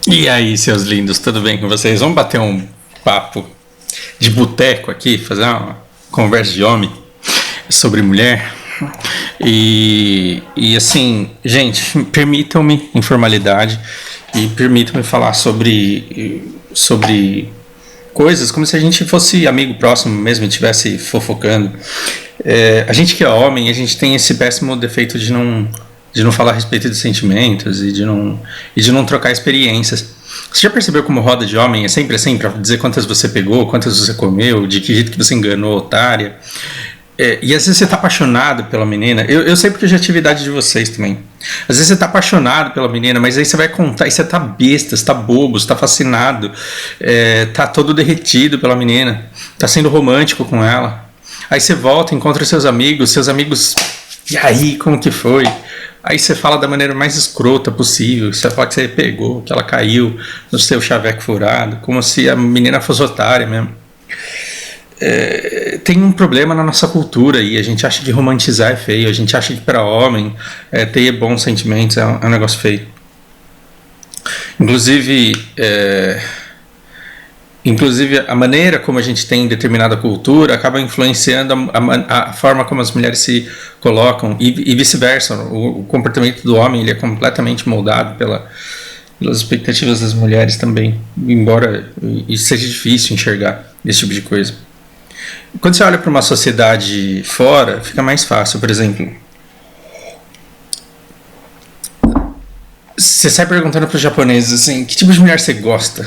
E aí, seus lindos, tudo bem com vocês? Vamos bater um papo de boteco aqui, fazer uma conversa de homem sobre mulher. E assim, gente, permitam-me informalidade e permitam-me falar sobre coisas como se a gente fosse amigo próximo mesmo e estivesse fofocando. A gente que é homem, a gente tem esse péssimo defeito de não falar a respeito de sentimentos e de não trocar experiências. Você já percebeu como roda de homem é sempre assim, pra dizer quantas você pegou, quantas você comeu, de que jeito que você enganou, otária? E às vezes você tá apaixonado pela menina. Eu sei porque eu já tive a idade de vocês também. Às vezes você tá apaixonado pela menina, mas aí você vai contar e você tá besta, você tá bobo, você tá fascinado, tá todo derretido pela menina, tá sendo romântico com ela. Aí você volta, encontra seus amigos, e aí, como que foi? Aí você fala da maneira mais escrota possível, você fala que você pegou, que ela caiu no seu chaveco furado, como se a menina fosse otária mesmo. Tem um problema na nossa cultura e a gente acha que romantizar é feio, a gente acha que para homem ter bons sentimentos é um negócio feio. Inclusive, inclusive a maneira como a gente tem determinada cultura acaba influenciando a forma como as mulheres se colocam e vice-versa. O comportamento do homem ele é completamente moldado pelas expectativas das mulheres também, embora isso seja difícil enxergar esse tipo de coisa. Quando você olha para uma sociedade fora, fica mais fácil. Por exemplo, você sai perguntando para os japoneses assim, que tipo de mulher você gosta?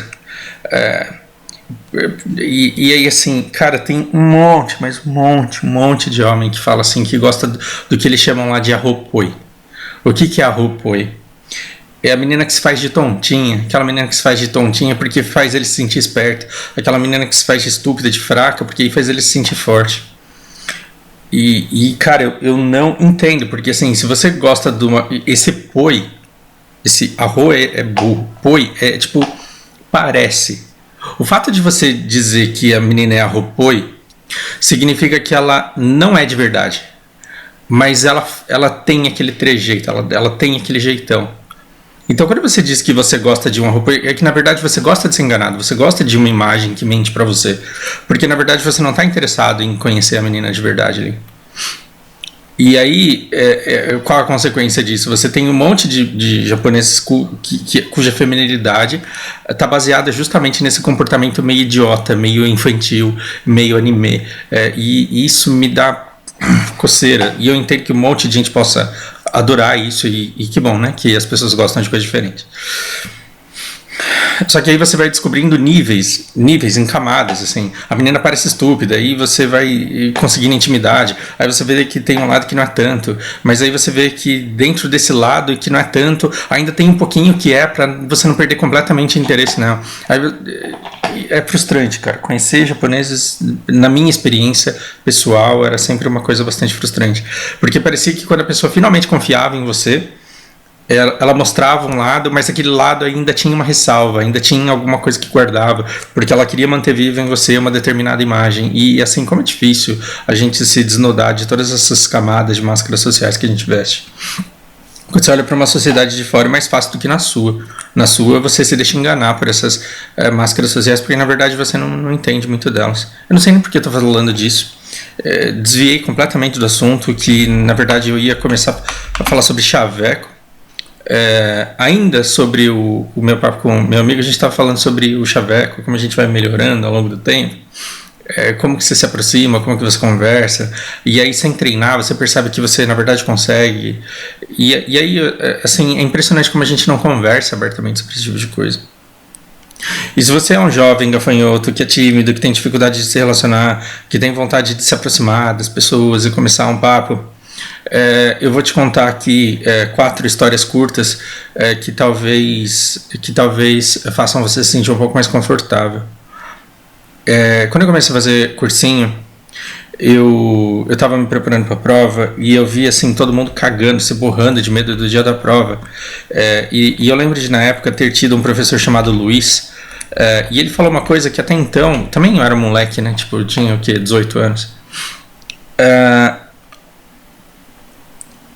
E aí assim, cara, tem um monte, mas um monte de homem que fala assim, que gosta do que eles chamam lá de arropoi. O que é arropoi? É a menina que se faz de tontinha, aquela menina que se faz de tontinha porque faz ele se sentir esperto, aquela menina que se faz de estúpida, de fraca, porque faz ele se sentir forte. Cara, eu não entendo, porque assim, se você gosta de esse poi, esse arro é burro, poi é tipo, parece. O fato de você dizer que a menina é arropoi significa que ela não é de verdade, mas ela tem aquele trejeito, ela tem aquele jeitão. Então, quando você diz que você gosta de uma roupa, é que na verdade você gosta de ser enganado, você gosta de uma imagem que mente pra você. Porque na verdade você não tá interessado em conhecer a menina de verdade ali. E aí, qual a consequência disso? Você tem um monte de japoneses cuja feminilidade está baseada justamente nesse comportamento meio idiota, meio infantil, meio anime. E isso me dá coceira. E eu entendo que um monte de gente possa adorar isso e que bom, né? Que as pessoas gostam de coisas diferentes. Só que aí você vai descobrindo níveis em camadas, assim. A menina parece estúpida, aí você vai conseguindo intimidade, aí você vê que tem um lado que não é tanto, mas aí você vê que dentro desse lado que não é tanto, ainda tem um pouquinho que é pra você não perder completamente o interesse nela. Aí, é frustrante, cara. Conhecer japoneses, na minha experiência pessoal, era sempre uma coisa bastante frustrante. Porque parecia que quando a pessoa finalmente confiava em você, ela mostrava um lado, mas aquele lado ainda tinha uma ressalva, ainda tinha alguma coisa que guardava, porque ela queria manter viva em você uma determinada imagem. E assim, como é difícil a gente se desnudar de todas essas camadas de máscaras sociais que a gente veste. Quando você olha para uma sociedade de fora, é mais fácil do que na sua. Na sua, você se deixa enganar por essas máscaras sociais, porque na verdade você não entende muito delas. Eu não sei nem por que eu estou falando disso. Desviei completamente do assunto, que na verdade eu ia começar a falar sobre chaveco. Ainda sobre o meu papo com o meu amigo, a gente estava falando sobre o chaveco, como a gente vai melhorando ao longo do tempo, como que você se aproxima, como que você conversa, e aí sem treinar você percebe que você na verdade consegue, e aí assim, é impressionante como a gente não conversa abertamente sobre esse tipo de coisa. E se você é um jovem gafanhoto que é tímido, que tem dificuldade de se relacionar, que tem vontade de se aproximar das pessoas e começar um papo, eu vou te contar aqui 4 histórias curtas que talvez façam você se sentir um pouco mais confortável. Quando eu comecei a fazer cursinho, eu estava me preparando para a prova e eu vi assim todo mundo cagando, se borrando de medo do dia da prova. E eu lembro de na época ter tido um professor chamado Luiz, e ele falou uma coisa que até então, também eu era moleque, né? Tipo, eu tinha o quê? 18 anos.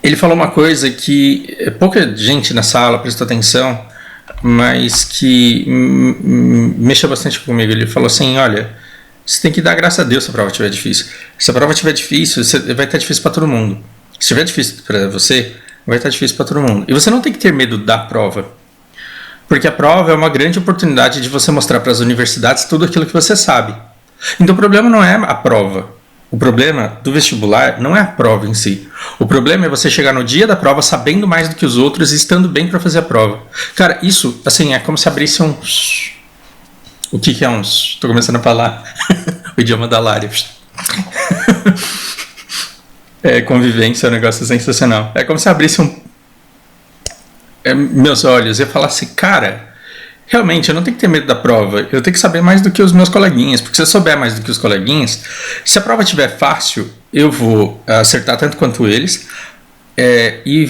Ele falou uma coisa que pouca gente na sala prestou atenção, mas que mexeu bastante comigo. Ele falou assim, olha, você tem que dar graças a Deus se a prova estiver difícil. Se a prova estiver difícil, vai estar difícil para todo mundo. Se estiver difícil para você, vai estar difícil para todo mundo. E você não tem que ter medo da prova. Porque a prova é uma grande oportunidade de você mostrar para as universidades tudo aquilo que você sabe. Então o problema não é a prova. O problema do vestibular não é a prova em si. O problema é você chegar no dia da prova sabendo mais do que os outros e estando bem para fazer a prova. Cara, isso, assim, é como se abrisse um... O que é um... Tô começando a falar o idioma da Lária. Convivência é um negócio sensacional. É como se abrisse meus olhos e eu falasse, cara... Realmente, eu não tenho que ter medo da prova, eu tenho que saber mais do que os meus coleguinhas, porque se eu souber mais do que os coleguinhas, se a prova estiver fácil, eu vou acertar tanto quanto eles, e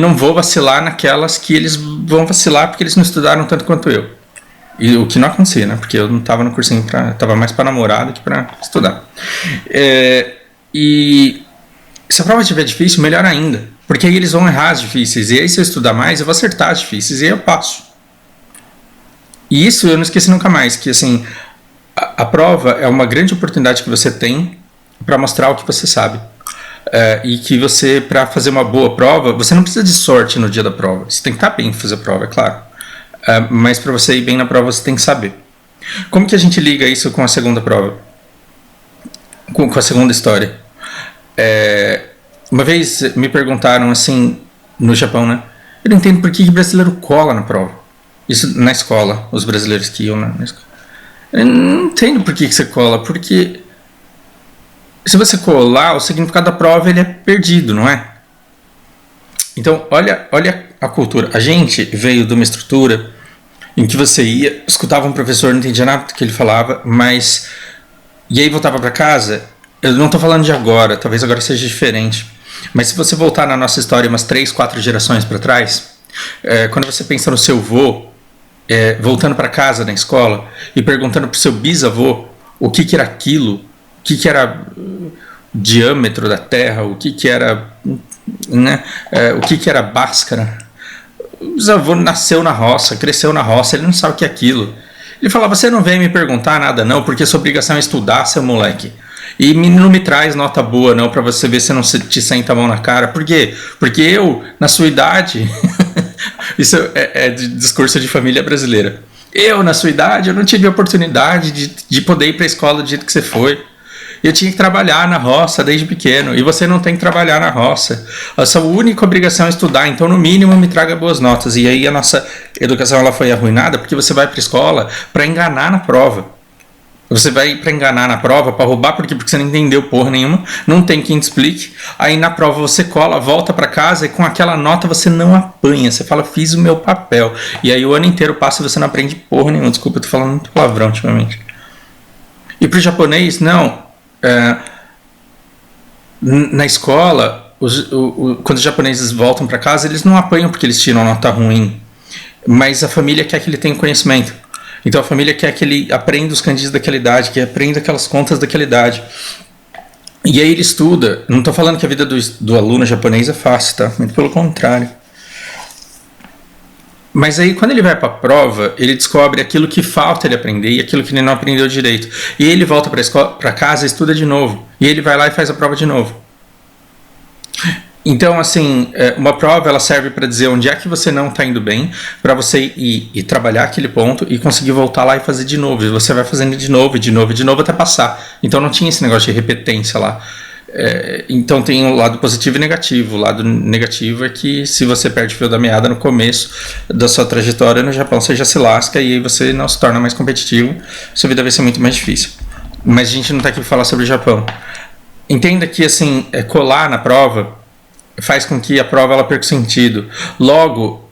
não vou vacilar naquelas que eles vão vacilar porque eles não estudaram tanto quanto eu. E o que não acontecia, né? Porque eu não estava no cursinho, estava mais para namorado que para estudar. E se a prova estiver difícil, melhor ainda, porque aí eles vão errar as difíceis, e aí se eu estudar mais, eu vou acertar as difíceis, e aí eu passo. E isso eu não esqueci nunca mais, que assim, a prova é uma grande oportunidade que você tem para mostrar o que você sabe. E que você, para fazer uma boa prova, você não precisa de sorte no dia da prova. Você tem que estar bem para fazer a prova, é claro. Mas para você ir bem na prova, você tem que saber. Como que a gente liga isso com a segunda prova? Com a segunda história? Uma vez me perguntaram assim, no Japão, né? Eu não entendo por que brasileiro cola na prova. Isso na escola, os brasileiros que iam na escola. Eu não entendo por que você cola, porque se você colar, o significado da prova ele é perdido, não é? Então, olha a cultura. A gente veio de uma estrutura em que você ia, escutava um professor, não entendia nada do que ele falava, mas... E aí voltava para casa. Eu não estou falando de agora, talvez agora seja diferente. Mas se você voltar na nossa história umas 3, 4 gerações para trás, quando você pensa no seu avô, voltando para casa na escola e perguntando para o seu bisavô o que era aquilo, o que era o diâmetro da Terra, o que era, né, o que era Bhaskara. O bisavô nasceu na roça, cresceu na roça, ele não sabe o que é aquilo. Ele falava, você não vem me perguntar nada não, porque sua obrigação é estudar, seu moleque. E não me traz nota boa não, para você ver se não te senta a mão na cara. Por quê? Porque eu, na sua idade... Isso é de discurso de família brasileira. Eu, na sua idade, eu não tive a oportunidade de poder ir para a escola do jeito que você foi. Eu tinha que trabalhar na roça desde pequeno. E você não tem que trabalhar na roça. A sua única obrigação é estudar. Então, no mínimo, me traga boas notas. E aí a nossa educação ela foi arruinada porque você vai para a escola para enganar na prova. Você vai para enganar na prova, para roubar, porque você não entendeu porra nenhuma, não tem quem te explique. Aí na prova você cola, volta para casa e com aquela nota você não apanha. Você fala, fiz o meu papel. E aí o ano inteiro passa e você não aprende porra nenhuma. Desculpa, eu tô falando muito palavrão ultimamente. E pro japonês, não. Na escola, quando os japoneses voltam para casa, eles não apanham porque eles tiram nota ruim. Mas a família quer que ele tenha conhecimento. Então a família quer que ele aprenda os kanjis daquela idade, que aprenda aquelas contas daquela idade. E aí ele estuda. Não estou falando que a vida do aluno japonês é fácil, tá? Muito pelo contrário. Mas aí quando ele vai para a prova, ele descobre aquilo que falta ele aprender e aquilo que ele não aprendeu direito. E aí ele volta para casa e estuda de novo. E ele vai lá e faz a prova de novo. Então, assim, uma prova ela serve para dizer onde é que você não está indo bem, para você ir trabalhar aquele ponto e conseguir voltar lá e fazer de novo. E você vai fazendo de novo, de novo, de novo até passar. Então não tinha esse negócio de repetência lá. Então tem o lado positivo e negativo. O lado negativo é que se você perde o fio da meada no começo da sua trajetória no Japão, você já se lasca e aí você não se torna mais competitivo. Sua vida vai ser muito mais difícil. Mas a gente não está aqui para falar sobre o Japão. Entenda que, assim, colar na prova faz com que a prova ela perca o sentido. Logo,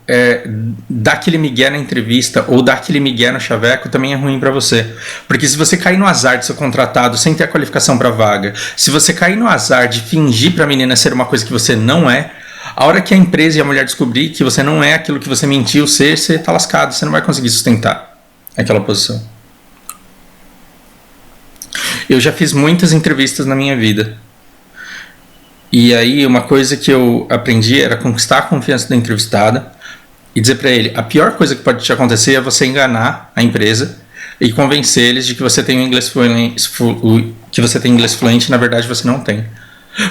dar aquele migué na entrevista ou dar aquele migué no chaveco também é ruim para você. Porque se você cair no azar de ser contratado sem ter a qualificação para vaga, se você cair no azar de fingir para a menina ser uma coisa que você não é, a hora que a empresa e a mulher descobrir que você não é aquilo que você mentiu ser, você tá lascado, você não vai conseguir sustentar aquela posição. Eu já fiz muitas entrevistas na minha vida. E aí uma coisa que eu aprendi era conquistar a confiança da entrevistada e dizer para ele, a pior coisa que pode te acontecer é você enganar a empresa e convencer eles de que você tem inglês fluente, na verdade você não tem.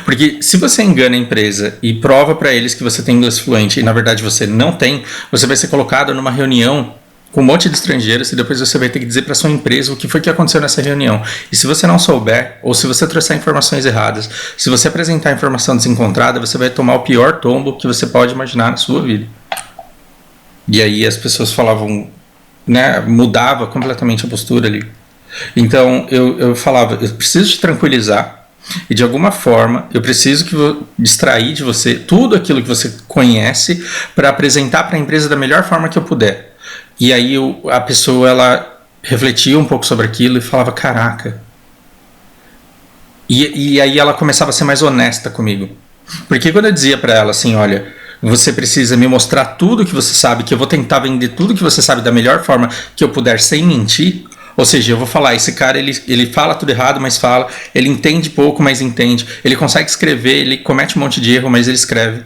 Porque se você engana a empresa e prova para eles que você tem inglês fluente e na verdade você não tem, você vai ser colocado numa reunião com um monte de estrangeiros e depois você vai ter que dizer para sua empresa o que foi que aconteceu nessa reunião. E se você não souber, ou se você trouxer informações erradas, se você apresentar informação desencontrada, você vai tomar o pior tombo que você pode imaginar na sua vida. E aí as pessoas falavam, né, mudava completamente a postura ali. Então eu falava, eu preciso te tranquilizar e de alguma forma eu preciso distrair de você tudo aquilo que você conhece para apresentar para a empresa da melhor forma que eu puder. E aí a pessoa ela refletia um pouco sobre aquilo e falava, caraca. E aí ela começava a ser mais honesta comigo. Porque quando eu dizia para ela assim, olha, você precisa me mostrar tudo que você sabe, que eu vou tentar vender tudo que você sabe da melhor forma que eu puder sem mentir. Ou seja, eu vou falar, esse cara ele fala tudo errado, mas fala, ele entende pouco, mas entende, ele consegue escrever, ele comete um monte de erro, mas ele escreve.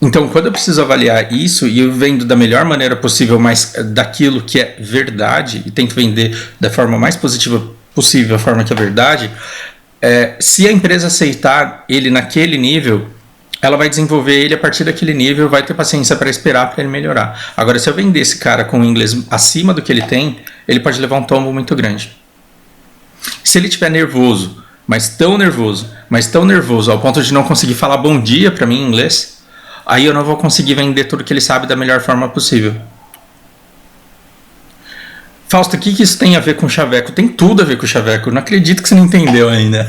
Então, quando eu preciso avaliar isso e eu vendo da melhor maneira possível, mas daquilo que é verdade, e tento vender da forma mais positiva possível a forma que é verdade, se a empresa aceitar ele naquele nível, ela vai desenvolver ele a partir daquele nível, vai ter paciência para esperar para ele melhorar. Agora, se eu vender esse cara com o inglês acima do que ele tem, ele pode levar um tombo muito grande. Se ele estiver nervoso, mas tão nervoso ao ponto de não conseguir falar bom dia para mim em inglês, aí eu não vou conseguir vender tudo que ele sabe da melhor forma possível. Fausto, o que isso tem a ver com o Chaveco? Tem tudo a ver com o Chaveco. Não acredito que você não entendeu ainda.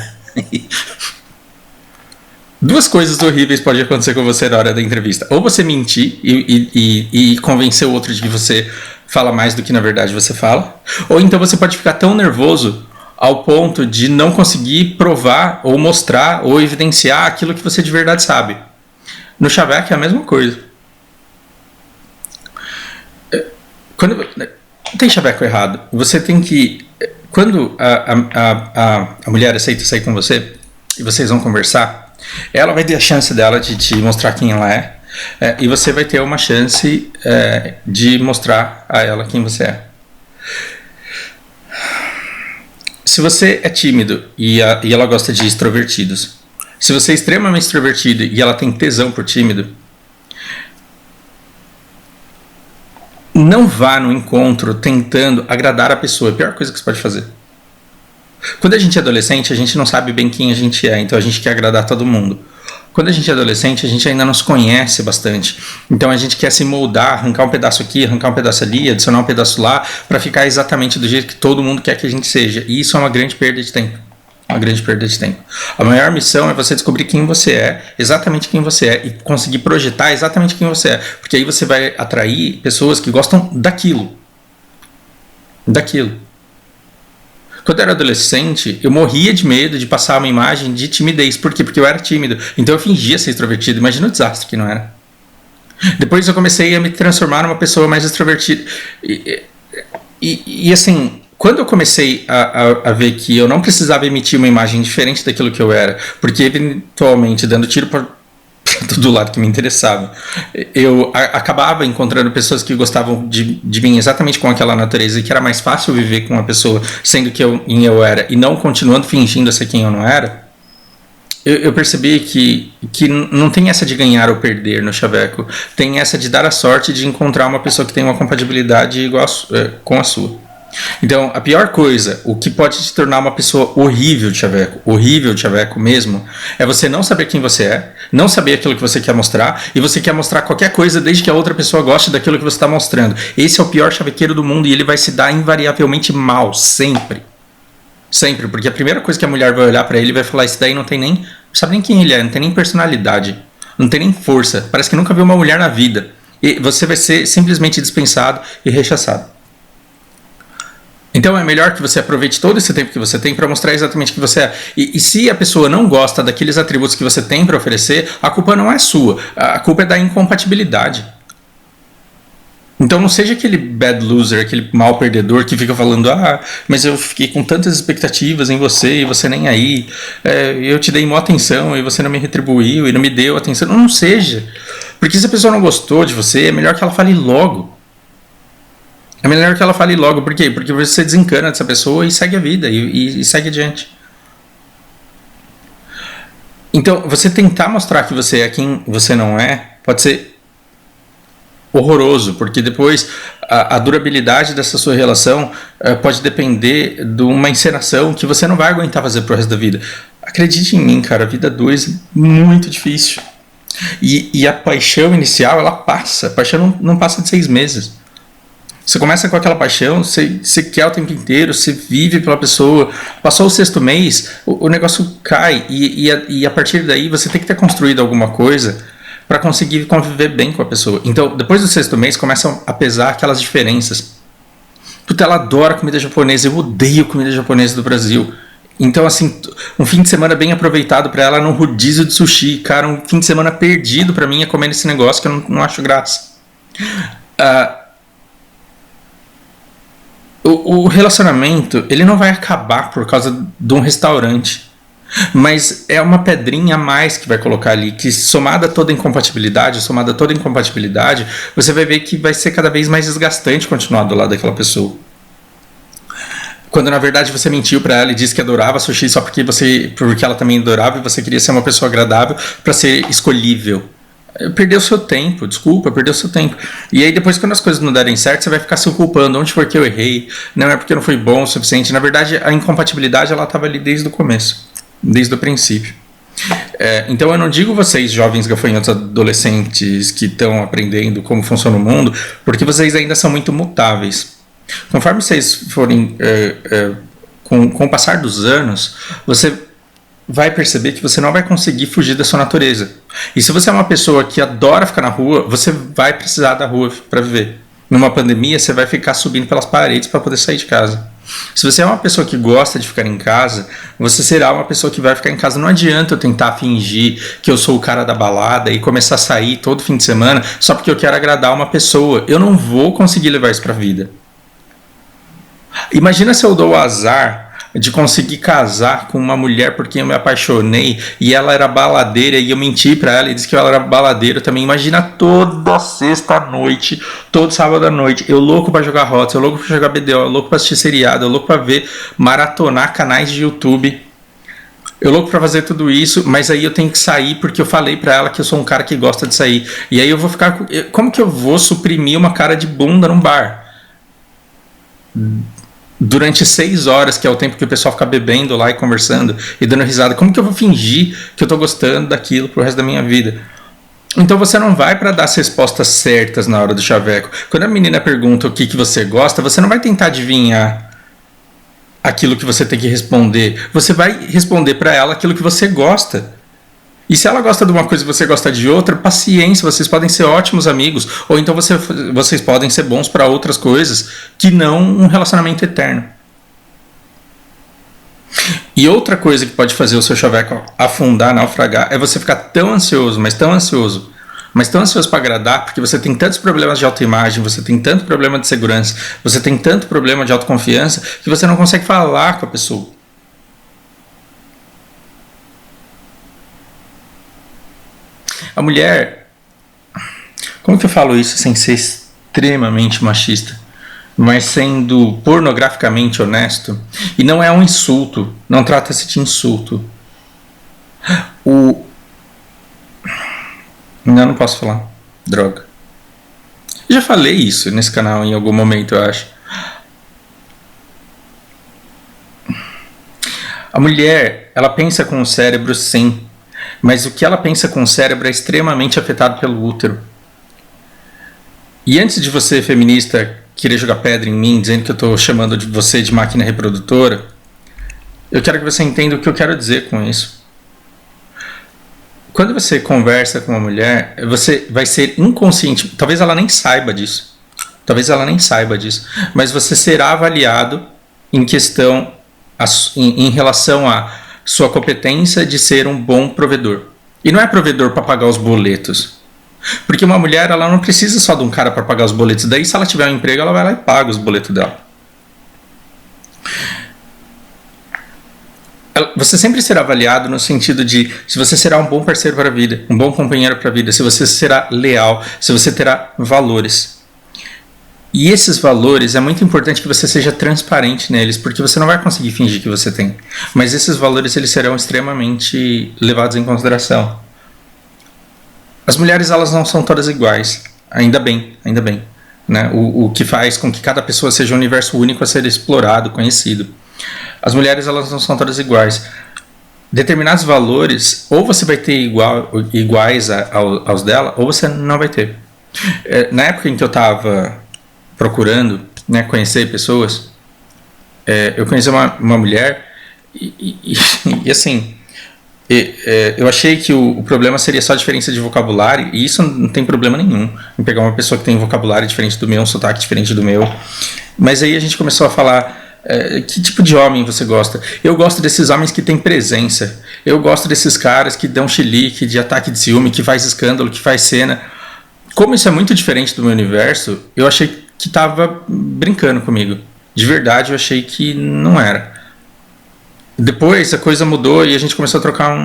Duas coisas horríveis podem acontecer com você na hora da entrevista. Ou você mentir e convencer o outro de que você fala mais do que na verdade você fala. Ou então você pode ficar tão nervoso ao ponto de não conseguir provar ou mostrar ou evidenciar aquilo que você de verdade sabe. No Chaveco é a mesma coisa. Não tem Chaveco errado. Você tem que... Quando a mulher aceita sair com você e vocês vão conversar, ela vai ter a chance dela de te mostrar quem ela é, e você vai ter uma chance de mostrar a ela quem você é. Se você é tímido e ela gosta de extrovertidos, se você é extremamente extrovertido e ela tem tesão por tímido, não vá no encontro tentando agradar a pessoa. É a pior coisa que você pode fazer. Quando a gente é adolescente, a gente não sabe bem quem a gente é, então a gente quer agradar todo mundo. Quando a gente é adolescente, a gente ainda não se conhece bastante. Então a gente quer se moldar, arrancar um pedaço aqui, arrancar um pedaço ali, adicionar um pedaço lá, para ficar exatamente do jeito que todo mundo quer que a gente seja. E isso é uma grande perda de tempo. Uma grande perda de tempo. A maior missão é você descobrir quem você é, exatamente quem você é, e conseguir projetar exatamente quem você é. Porque aí você vai atrair pessoas que gostam daquilo. Quando eu era adolescente, eu morria de medo de passar uma imagem de timidez. Por quê? Porque eu era tímido. Então eu fingia ser extrovertido. Imagina o desastre que não era. Depois eu comecei a me transformar numa pessoa mais extrovertida. E assim, quando eu comecei a ver que eu não precisava emitir uma imagem diferente daquilo que eu era, porque eventualmente, dando tiro para do lado que me interessava, eu acabava encontrando pessoas que gostavam de mim exatamente com aquela natureza, e que era mais fácil viver com uma pessoa sendo quem eu era e não continuando fingindo ser quem eu não era. Eu percebi que não tem essa de ganhar ou perder no Chaveco, tem essa de dar a sorte de encontrar uma pessoa que tem uma compatibilidade igual com a sua. Então, a pior coisa, o que pode te tornar uma pessoa horrível de Chaveco mesmo, é você não saber quem você é, não saber aquilo que você quer mostrar, e você quer mostrar qualquer coisa desde que a outra pessoa goste daquilo que você está mostrando. Esse é o pior chavequeiro do mundo, e ele vai se dar invariavelmente mal, sempre. Sempre, porque a primeira coisa que a mulher vai olhar pra ele vai falar, esse daí não sabe nem quem ele é, não tem nem personalidade, não tem nem força, parece que nunca viu uma mulher na vida. E você vai ser simplesmente dispensado e rechaçado. Então é melhor que você aproveite todo esse tempo que você tem para mostrar exatamente o que você é. E se a pessoa não gosta daqueles atributos que você tem para oferecer, a culpa não é sua, a culpa é da incompatibilidade. Então não seja aquele bad loser, aquele mal perdedor que fica falando, mas eu fiquei com tantas expectativas em você e você nem aí, eu te dei mó atenção e você não me retribuiu e não me deu atenção. Não seja. Porque se a pessoa não gostou de você, é melhor que ela fale logo. É melhor que ela fale logo. Por quê? Porque você desencana dessa pessoa e segue a vida e segue adiante. Então, você tentar mostrar que você é quem você não é, pode ser horroroso, porque depois a durabilidade dessa sua relação pode depender de uma encenação que você não vai aguentar fazer pro resto da vida. Acredite em mim, cara, a vida 2 é muito difícil. E a paixão inicial, ela passa. A paixão não passa de 6 meses. Você começa com aquela paixão, você quer o tempo inteiro, você vive pela pessoa. Passou o 6º mês, o negócio cai. E a partir daí você tem que ter construído alguma coisa para conseguir conviver bem com a pessoa. Então, depois do 6º mês, começam a pesar aquelas diferenças. Puta, ela adora comida japonesa, eu odeio comida japonesa do Brasil. Então, assim, um fim de semana bem aproveitado para ela num rodízio de sushi. Cara, um fim de semana perdido para mim é comer esse negócio que eu não acho graça. O relacionamento, ele não vai acabar por causa de um restaurante. Mas é uma pedrinha a mais que vai colocar ali, que somada toda incompatibilidade, você vai ver que vai ser cada vez mais desgastante continuar do lado daquela pessoa. Quando na verdade você mentiu pra ela e disse que adorava sushi só porque ela também adorava e você queria ser uma pessoa agradável pra ser escolhível. Perdeu seu tempo, desculpa, perdeu seu tempo. E aí depois, quando as coisas não derem certo, você vai ficar se culpando. Onde foi que eu errei? Não é porque eu não fui bom o suficiente. Na verdade, a incompatibilidade ela estava ali desde o começo, desde o princípio. Então eu não digo vocês, jovens gafanhotos adolescentes que estão aprendendo como funciona o mundo, porque vocês ainda são muito mutáveis. Conforme vocês forem com o passar dos anos, você vai perceber que você não vai conseguir fugir da sua natureza. E se você é uma pessoa que adora ficar na rua, você vai precisar da rua para viver. Numa pandemia, você vai ficar subindo pelas paredes para poder sair de casa. Se você é uma pessoa que gosta de ficar em casa, você será uma pessoa que vai ficar em casa. Não adianta eu tentar fingir que eu sou o cara da balada e começar a sair todo fim de semana só porque eu quero agradar uma pessoa. Eu não vou conseguir levar isso para a vida. Imagina se eu dou o azar de conseguir casar com uma mulher por quem eu me apaixonei e ela era baladeira e eu menti pra ela e disse que ela era baladeira também. Imagina toda sexta-noite, todo sábado à noite, eu louco pra jogar Hots, eu louco pra jogar BDO, eu louco pra assistir seriado, eu louco pra ver, maratonar canais de YouTube, eu louco pra fazer tudo isso, mas aí eu tenho que sair porque eu falei pra ela que eu sou um cara que gosta de sair. E aí eu vou ficar... Como que eu vou suprimir uma cara de bunda num bar? Durante 6 horas, que é o tempo que o pessoal fica bebendo lá e conversando e dando risada. Como que eu vou fingir que eu tô gostando daquilo pro resto da minha vida? Então você não vai para dar as respostas certas na hora do chaveco. Quando a menina pergunta o que você gosta, você não vai tentar adivinhar aquilo que você tem que responder. Você vai responder para ela aquilo que você gosta. E se ela gosta de uma coisa e você gosta de outra, paciência, vocês podem ser ótimos amigos. Ou então vocês podem ser bons para outras coisas que não um relacionamento eterno. E outra coisa que pode fazer o seu chaveco afundar, naufragar, é você ficar tão ansioso, mas tão ansioso para agradar, porque você tem tantos problemas de autoimagem, você tem tanto problema de segurança, você tem tanto problema de autoconfiança, que você não consegue falar com a pessoa. A mulher, como que eu falo isso sem ser extremamente machista, mas sendo pornograficamente honesto, e não é um insulto, não trata-se de insulto. Não posso falar, droga. Já falei isso nesse canal em algum momento, eu acho. A mulher, ela pensa com o cérebro, sim. Mas o que ela pensa com o cérebro é extremamente afetado pelo útero. E antes de você, feminista, querer jogar pedra em mim, dizendo que eu estou chamando de você de máquina reprodutora, eu quero que você entenda o que eu quero dizer com isso. Quando você conversa com uma mulher, você vai ser inconsciente, talvez ela nem saiba disso, mas você será avaliado em questão, em relação a sua competência de ser um bom provedor. E não é provedor para pagar os boletos. Porque uma mulher, ela não precisa só de um cara para pagar os boletos. Daí, se ela tiver um emprego, ela vai lá e paga os boletos dela. Você sempre será avaliado no sentido de se você será um bom parceiro para a vida, um bom companheiro para a vida, se você será leal, se você terá valores. E esses valores, é muito importante que você seja transparente neles, porque você não vai conseguir fingir que você tem. Mas esses valores, eles serão extremamente levados em consideração. As mulheres, elas não são todas iguais. Ainda bem, ainda bem. Né? O que faz com que cada pessoa seja um universo único a ser explorado, conhecido. As mulheres, elas não são todas iguais. Determinados valores, ou você vai ter iguais aos dela, ou você não vai ter. Na época em que eu estava procurando, né, conhecer pessoas, eu conheci uma mulher e assim, eu achei que o problema seria só a diferença de vocabulário, e isso não tem problema nenhum em pegar uma pessoa que tem um vocabulário diferente do meu, um sotaque diferente do meu. Mas aí a gente começou a falar, que tipo de homem você gosta? Eu gosto desses homens que têm presença, eu gosto desses caras que dão chilique, de ataque de ciúme, que faz escândalo, que faz cena. Como isso é muito diferente do meu universo, eu achei que estava brincando comigo. De verdade, eu achei que não era. Depois a coisa mudou e a gente começou a trocar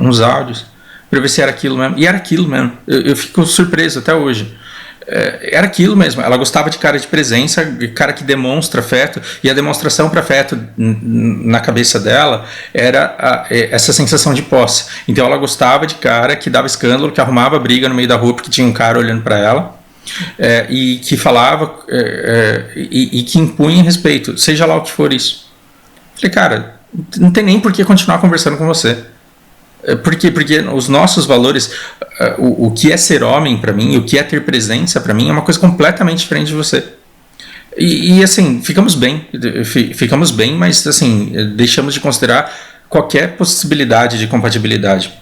uns áudios para ver se era aquilo mesmo. E era aquilo mesmo. Eu fico surpreso até hoje. Era aquilo mesmo. Ela gostava de cara de presença, cara que demonstra afeto, e a demonstração para afeto na cabeça dela era essa sensação de posse. Então ela gostava de cara que dava escândalo, que arrumava briga no meio da rua porque tinha um cara olhando para ela. E que falava e que impunha respeito, seja lá o que for isso. Falei, cara, não tem nem por que continuar conversando com você. Porque os nossos valores, o que é ser homem para mim, o que é ter presença para mim, é uma coisa completamente diferente de você. E assim, ficamos bem, mas assim, deixamos de considerar qualquer possibilidade de compatibilidade.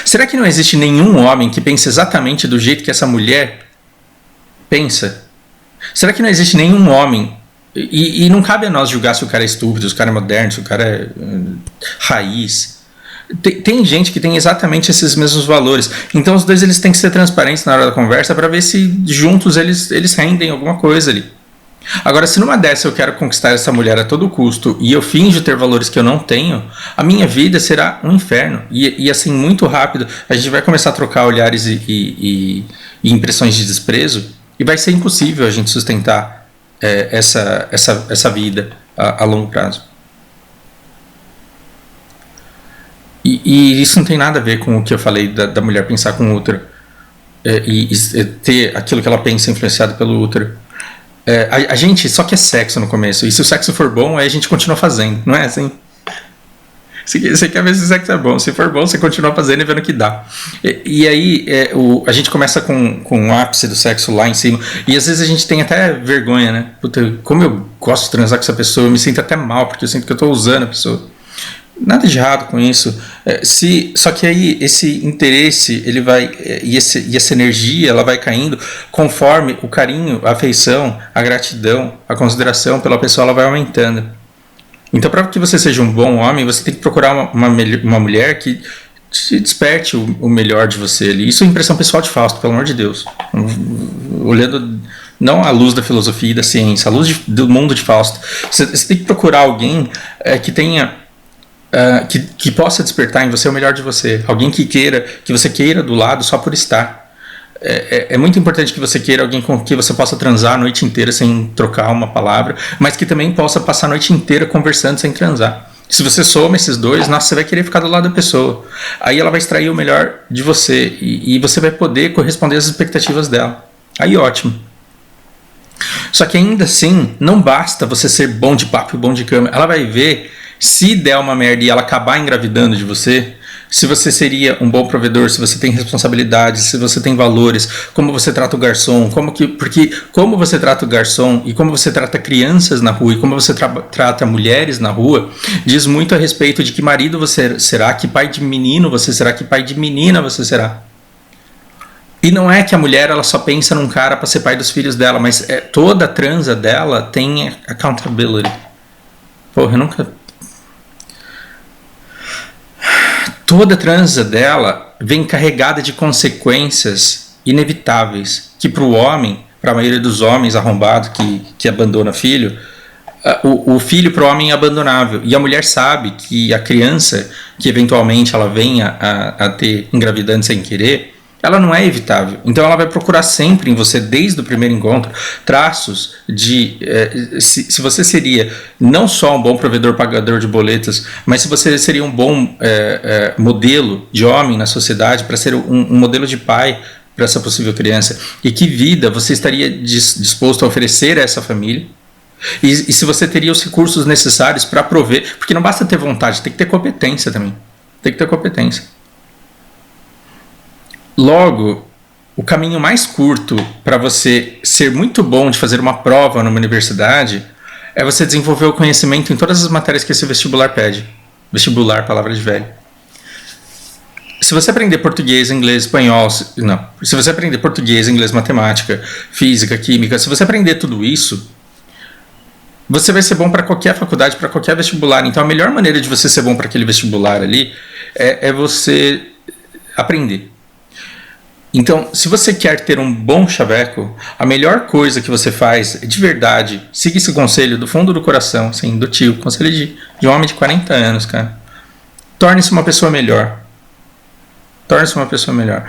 Será que não existe nenhum homem que pense exatamente do jeito que essa mulher pensa? Será que não existe nenhum homem, e não cabe a nós julgar se o cara é estúpido, se o cara é moderno, se o cara é raiz. Tem gente que tem exatamente esses mesmos valores. Então os dois, eles têm que ser transparentes na hora da conversa para ver se juntos eles rendem alguma coisa ali. Agora, se numa dessa eu quero conquistar essa mulher a todo custo e eu finjo ter valores que eu não tenho, a minha vida será um inferno. E assim, muito rápido, a gente vai começar a trocar olhares e impressões de desprezo, e vai ser impossível a gente sustentar essa vida a longo prazo. E isso não tem nada a ver com o que eu falei da mulher pensar com o útero e ter aquilo que ela pensa influenciado pelo útero. A gente só quer sexo no começo, e se o sexo for bom, aí a gente continua fazendo, não é assim? Você quer ver se o sexo é bom, se for bom, você continua fazendo e vendo o que dá. E aí a gente começa com o ápice do sexo lá em cima, e às vezes a gente tem até vergonha, né? Puta, como eu gosto de transar com essa pessoa, eu me sinto até mal, porque eu sinto que eu estou usando a pessoa. Nada de errado com isso. Só que aí esse interesse, ele vai, e essa energia, ela vai caindo conforme o carinho, a afeição, a gratidão, a consideração pela pessoa, ela vai aumentando. Então, para que você seja um bom homem, você tem que procurar uma mulher que te desperte o melhor de você ali. Isso é impressão pessoal de Fausto, pelo amor de Deus. Olhando não à luz da filosofia e da ciência, à luz do mundo de Fausto. Você tem que procurar alguém que tenha que possa despertar em você o melhor de você. Alguém que você queira do lado só por estar. É muito importante que você queira alguém com que você possa transar a noite inteira sem trocar uma palavra, mas que também possa passar a noite inteira conversando sem transar. Se você soma esses dois, nossa, você vai querer ficar do lado da pessoa. Aí ela vai extrair o melhor de você e você vai poder corresponder às expectativas dela. Aí ótimo. Só que ainda assim, não basta você ser bom de papo e bom de cama. Ela vai ver, se der uma merda e ela acabar engravidando de você, se você seria um bom provedor, se você tem responsabilidades, se você tem valores, como você trata o garçom, porque como você trata o garçom e como você trata crianças na rua e como você trata mulheres na rua, diz muito a respeito de que marido você será, que pai de menino você será, que pai de menina você será. E não é que a mulher ela só pensa num cara para ser pai dos filhos dela, mas toda a transa dela tem accountability. Porra, eu nunca... Toda a transa dela vem carregada de consequências inevitáveis, que para o homem, para a maioria dos homens arrombados que abandona filho, o filho para o homem é abandonável. E a mulher sabe que a criança, que eventualmente ela venha a ter engravidando sem querer, ela não é evitável. Então ela vai procurar sempre em você, desde o primeiro encontro, traços de... se você seria não só um bom provedor pagador de boletas, mas se você seria um bom modelo de homem na sociedade, para ser um modelo de pai para essa possível criança. E que vida você estaria disposto a oferecer a essa família. E se você teria os recursos necessários para prover, porque não basta ter vontade, tem que ter competência também. Tem que ter competência. Logo, o caminho mais curto para você ser muito bom de fazer uma prova numa universidade é você desenvolver o conhecimento em todas as matérias que esse vestibular pede. Vestibular, palavra de velho. Se você aprender português, inglês, espanhol... Não. Se você aprender português, inglês, matemática, física, química... Se você aprender tudo isso, você vai ser bom para qualquer faculdade, para qualquer vestibular. Então, a melhor maneira de você ser bom para aquele vestibular ali é você aprender. Então, se você quer ter um bom chaveco, a melhor coisa que você faz, de verdade, siga esse conselho do fundo do coração, assim, do tio, conselho de um homem de 40 anos, cara. Torne-se uma pessoa melhor. Torne-se uma pessoa melhor.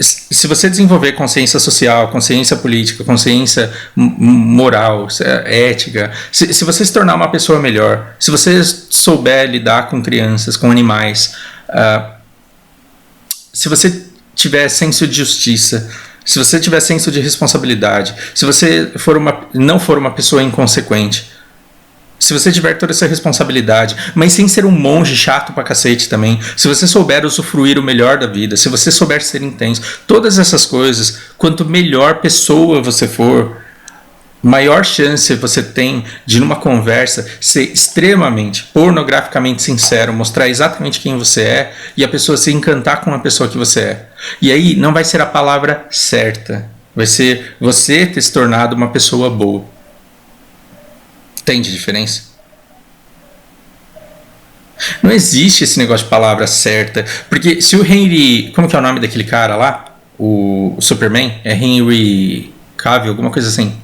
Se você desenvolver consciência social, consciência política, consciência moral, ética, se você se tornar uma pessoa melhor, se você souber lidar com crianças, com animais, se você tiver senso de justiça, se você tiver senso de responsabilidade, se você não for uma pessoa inconsequente, se você tiver toda essa responsabilidade, mas sem ser um monge chato pra cacete também, se você souber usufruir o melhor da vida, se você souber ser intenso, todas essas coisas, quanto melhor pessoa você for, maior chance você tem de, numa conversa, ser extremamente, pornograficamente sincero, mostrar exatamente quem você é e a pessoa se encantar com a pessoa que você é. E aí não vai ser a palavra certa, vai ser você ter se tornado uma pessoa boa. Entende a diferença? Não existe esse negócio de palavra certa, porque se o Henry... Como que é o nome daquele cara lá? O Superman? É Henry Cavill, alguma coisa assim.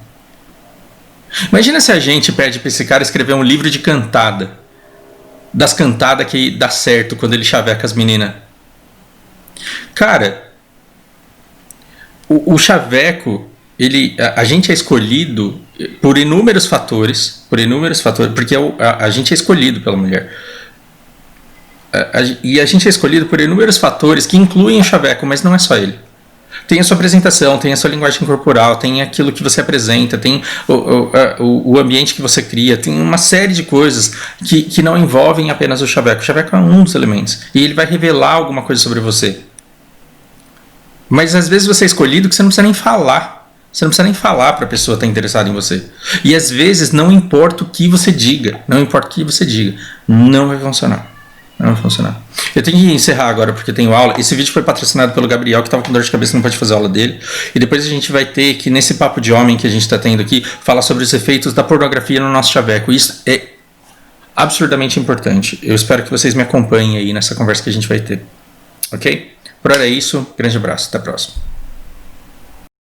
Imagina se a gente pede para esse cara escrever um livro de cantada. Das cantadas que dá certo quando ele chaveca as meninas. Cara, o chaveco, a gente é escolhido por inúmeros fatores, porque a gente é escolhido pela mulher. E a gente é escolhido por inúmeros fatores que incluem o chaveco, mas não é só ele. Tem a sua apresentação, tem a sua linguagem corporal, tem aquilo que você apresenta, tem o ambiente que você cria, tem uma série de coisas que não envolvem apenas o chaveco. O chaveco é um dos elementos e ele vai revelar alguma coisa sobre você. Mas às vezes você é escolhido que você não precisa nem falar. Você não precisa nem falar para a pessoa estar interessada em você. E às vezes não importa o que você diga, não vai funcionar. Não vai funcionar. Eu tenho que encerrar agora porque tenho aula. Esse vídeo foi patrocinado pelo Gabriel, que estava com dor de cabeça e não pode fazer aula dele. E depois a gente vai ter que, nesse papo de homem que a gente está tendo aqui, falar sobre os efeitos da pornografia no nosso chaveco. Isso é absurdamente importante. Eu espero que vocês me acompanhem aí nessa conversa que a gente vai ter. Ok? Por hora é isso. Grande abraço. Até a próxima.